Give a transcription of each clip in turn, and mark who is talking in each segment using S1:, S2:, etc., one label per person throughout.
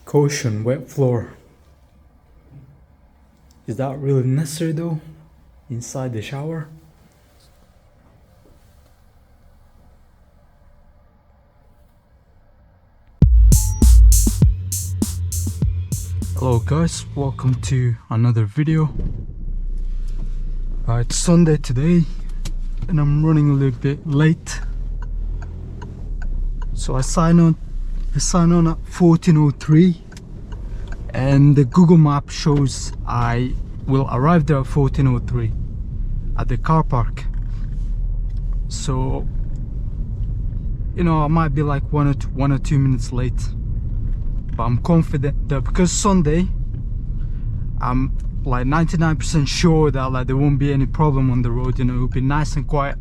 S1: Caution, wet floor. Is that really necessary though? Inside the shower? Hello guys, welcome to another video. It's Sunday today and I'm running a little bit late. So I sign on at 14:03 and the Google map shows I will arrive there at 14:03 at the car park. So you know, I might be like one or two minutes late, but I'm confident that because Sunday, I'm like 99% sure that like there won't be any problem on the road. You know, it'll be nice and quiet.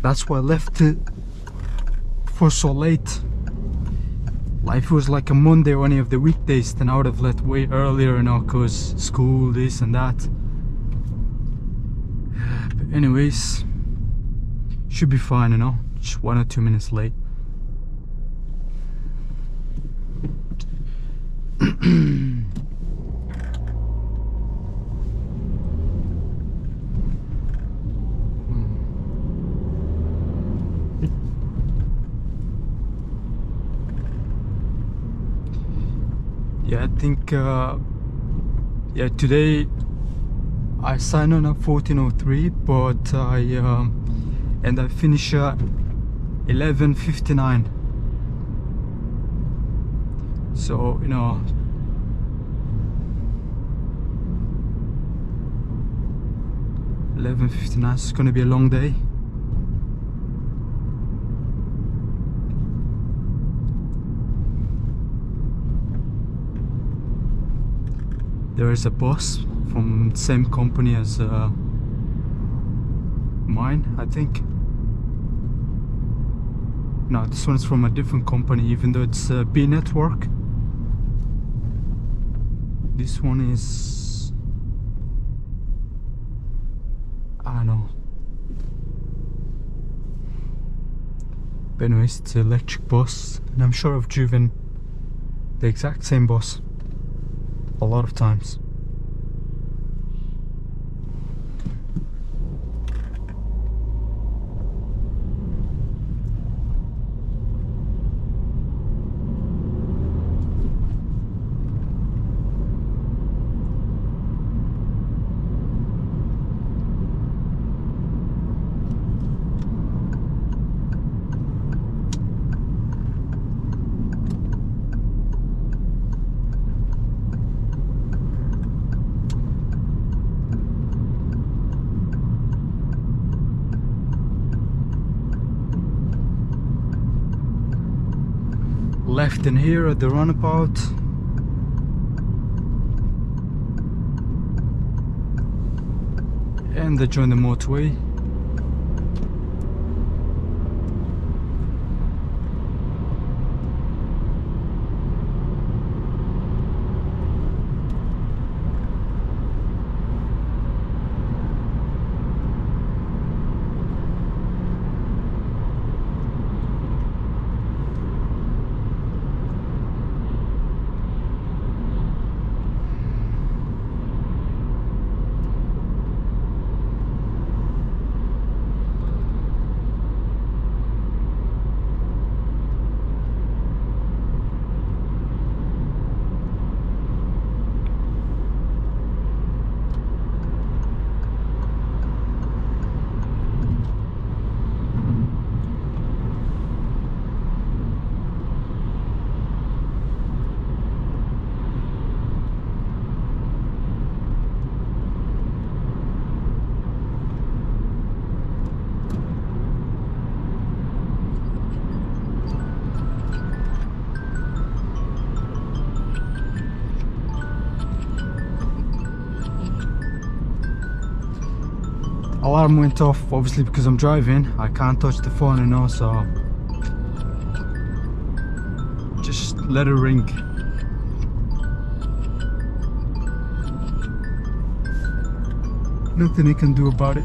S1: That's why I left it for so late. Like if it was like a Monday or any of the weekdays, then I would have left way earlier, you know, cause school, this and that. But anyways, should be fine, you know, just 1 or 2 minutes late. Yeah, I think yeah, today I signed on at 14:03, but I finish at 11:59. So you know, $11:59 is gonna be a long day. There is a bus from the same company as mine, I think. No, this one's from a different company, even though it's B Network. This one is, I don't know. But anyways, it's an electric bus, and I'm sure I've driven the exact same bus a lot of times. Left in here at the runabout. And they join the motorway. Alarm went off, obviously because I'm driving. I can't touch the phone, you know, so just let it ring. Nothing I can do about it.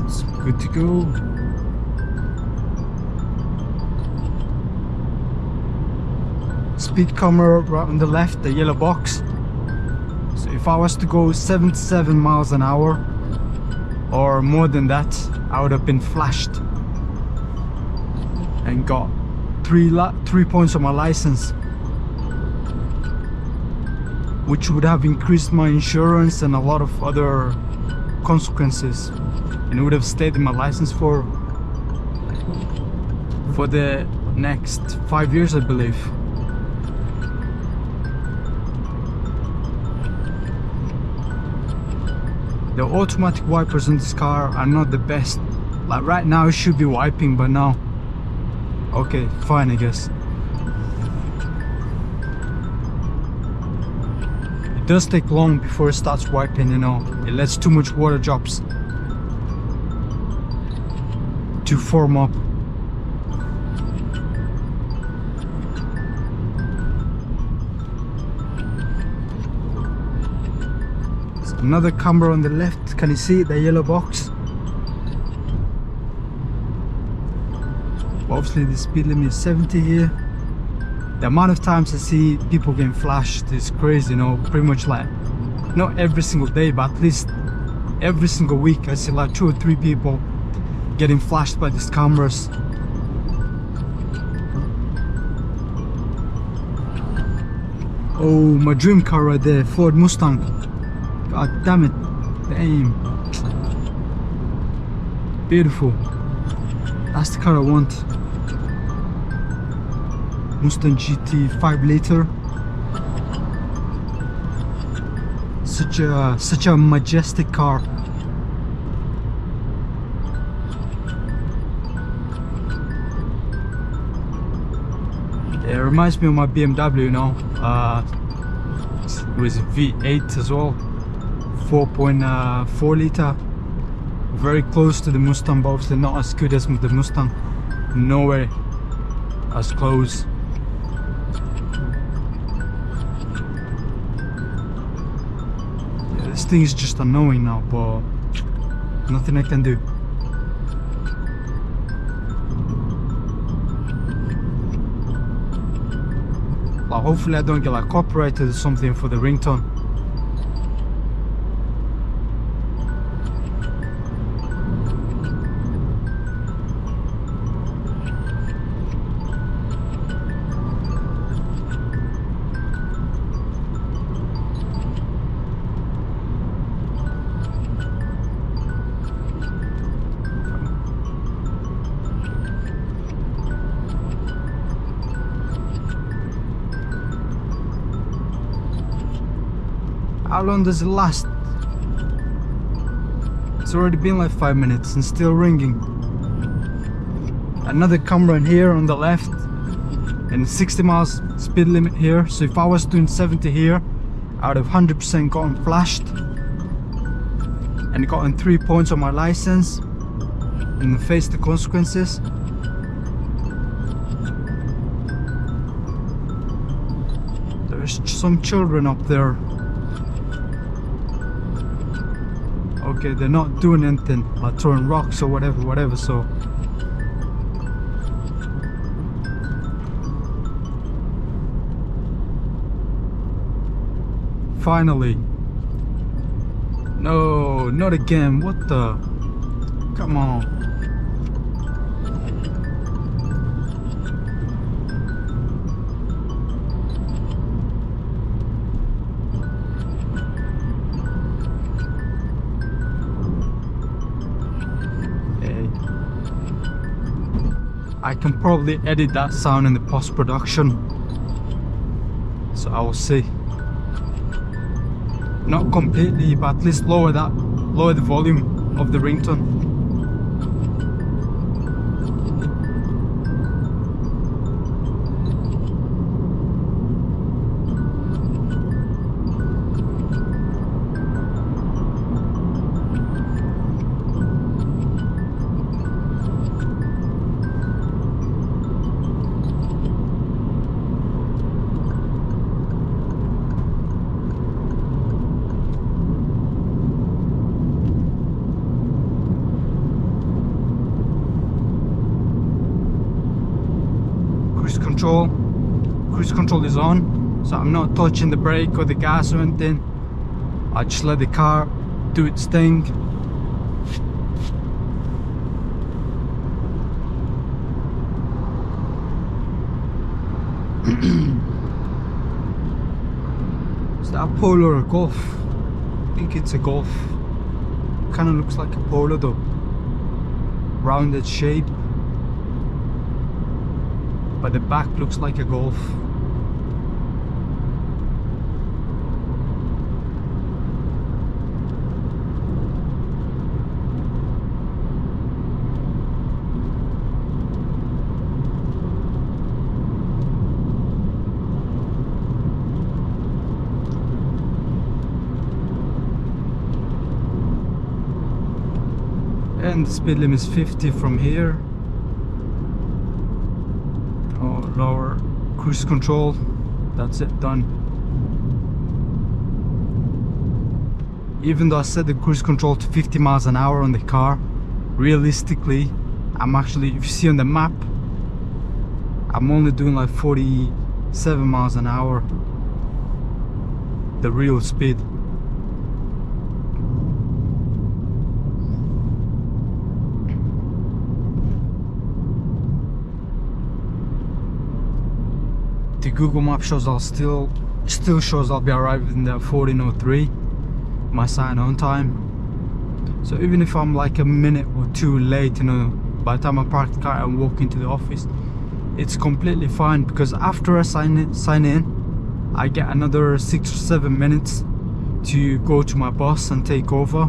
S1: It's good to go. Speed camera right on the left, the yellow box. So if I was to go 77 miles an hour or more than that, I would have been flashed and got 3 points on my license, which would have increased my insurance and a lot of other consequences, and it would have stayed in my license for the next 5 years, I believe. The automatic wipers on this car are not the best. Like right now it should be wiping, but now, okay, fine, I guess. It does take long before it starts wiping, you know. It lets too much water drops to form up. Another camera on the left, can you see the yellow box? Obviously the speed limit is 70 here. The amount of times I see people getting flashed is crazy, you know, pretty much like, not every single day, but at least every single week I see like 2 or 3 people getting flashed by these cameras. Oh, my dream car right there, Ford Mustang. God damn it. Damn. Beautiful. That's the car I want. Mustang GT 5 liter. Such a majestic car. It reminds me of my BMW, you know. It was a V8 as well. 4.4 liter, very close to the Mustang, but obviously not as good as the Mustang, nowhere as close. Yeah, this thing is just annoying now, but nothing I can do. Like, hopefully I don't get like copyrighted or something for the ringtone. How long does it last? It's already been like 5 minutes and still ringing. Another camera in here on the left, and 60 miles speed limit here. So if I was doing 70 here, I would have 100% gotten flashed and gotten 3 points on my license and faced the consequences. There's some children up there. Okay, they're not doing anything, like throwing rocks or whatever, so finally. No, not again. What the? Come on. I can probably edit that sound in the post-production, so I will see. Not completely, but at least lower the volume of the ringtone. Cruise control is on, so I'm not touching the brake or the gas or anything. I just let the car do its thing. Is that a Polo or a Golf? I think it's a Golf. Kind of looks like a Polo though. Rounded shape. But the back looks like a Golf. And the speed limit is 50 from here. Lower cruise control, that's it, done. Even though I set the cruise control to 50 miles an hour on the car, realistically I'm actually, if you see on the map, I'm only doing like 47 miles an hour, the real speed. The Google Map shows still shows I'll be arriving there 14:03, my sign on time. So even if I'm like a minute or two late, you know, by the time I park the car and walk into the office, it's completely fine, because after I sign in, I get another 6 or 7 minutes to go to my boss and take over.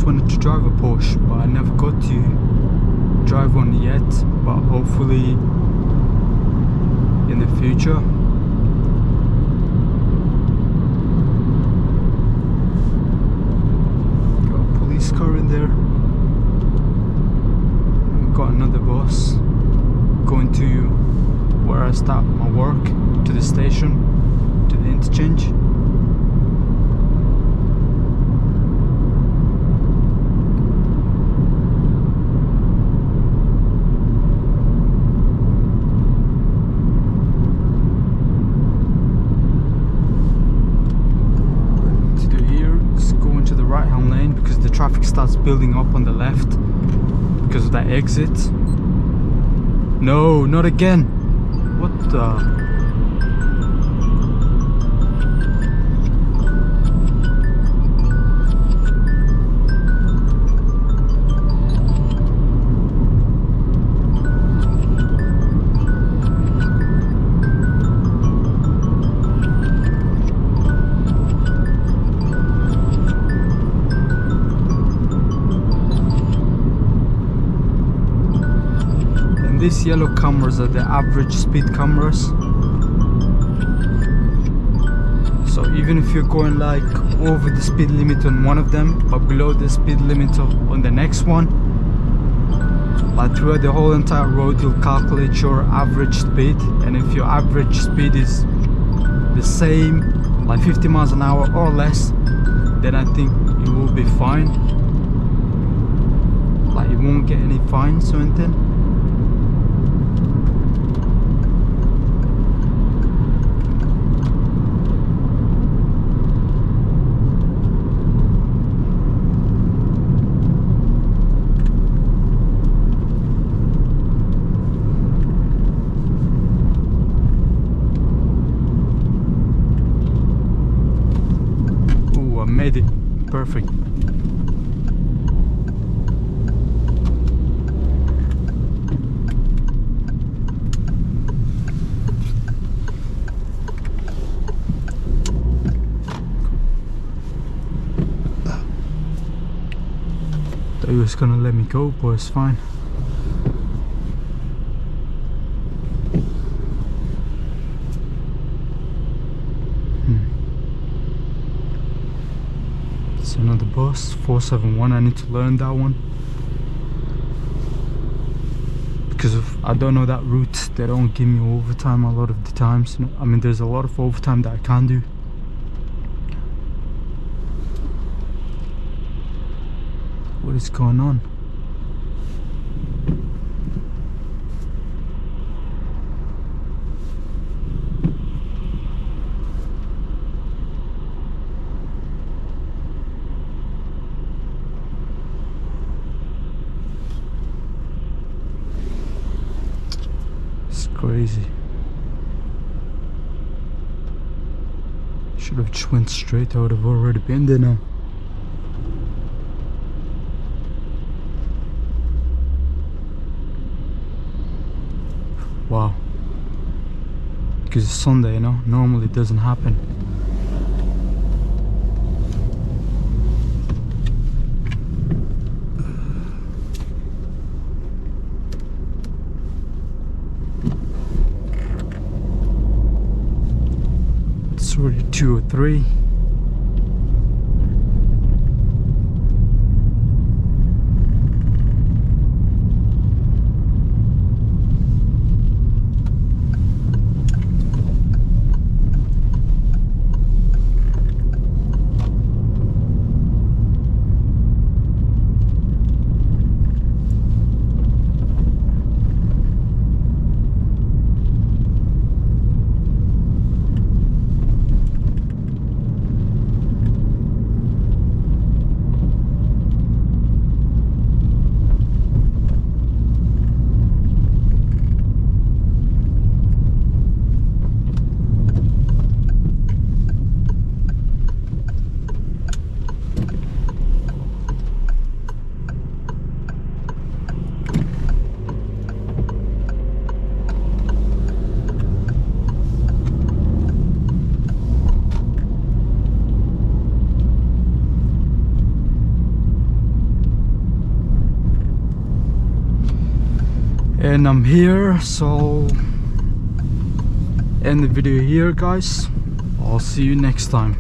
S1: Wanted to drive a Porsche, but I never got to drive one yet, but hopefully in the future. Got a police car in there. We've got another bus going to where I start my work, to the station, to the interchange. Traffic starts building up on the left because of that exit. No, not again. What the? these yellow cameras are the average speed cameras. So even if you're going like over the speed limit on one of them but below the speed limit on the next one, like throughout the whole entire road, you'll calculate your average speed, and if your average speed is the same, like 50 miles an hour or less, then I think you will be fine. Like you won't get any fines or anything. Made it perfect. Thought he was gonna let me go, but it's fine. Another bus, 471. I need to learn that one because if I don't know that route, they don't give me overtime a lot of the times. I mean, there's a lot of overtime that I can do. What is going on? Crazy. Should have just went straight. I would have already been there now. Wow. Because it's Sunday, you know, normally it doesn't happen. Already 203. And I'm here, so end the video here, guys. I'll see you next time.